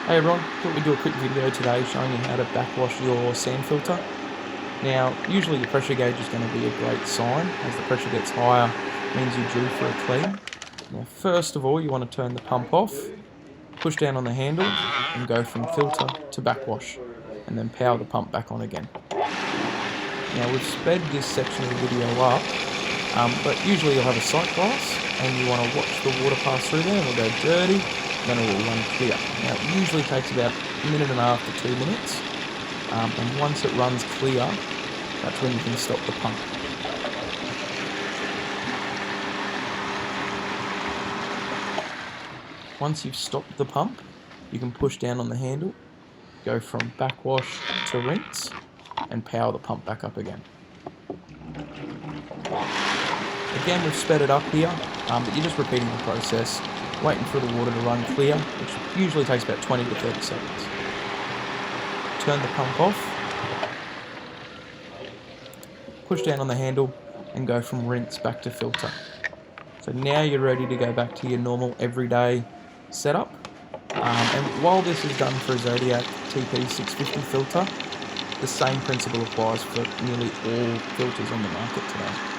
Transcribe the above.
Hey everyone, thought we'd do a quick video today showing you how to backwash your sand filter. Now, usually your pressure gauge is going to be a great sign. As the pressure gets higher, it means you're due for a clean. Now, first of all, you want to turn the pump off, push down on the handle, and go from filter to backwash, and then power the pump back on again. Now, we've sped this section of the video up, but usually you'll have a sight glass, and you want to watch the water pass through there, and it'll go dirty, then it will run clear. Now, it usually takes about a minute and a half to 2 minutes, and once it runs clear, that's when you can stop the pump. Once you've stopped the pump, you can push down on the handle, go from backwash to rinse, and power the pump back up again. Again, we've sped it up here, but you're just repeating the process, waiting for the water to run clear, which usually takes about 20 to 30 seconds. Turn the pump off, push down on the handle, and go from rinse back to filter. So now you're ready to go back to your normal everyday setup. And while this is done for a Zodiac TP650 filter, the same principle applies for nearly all filters on the market today.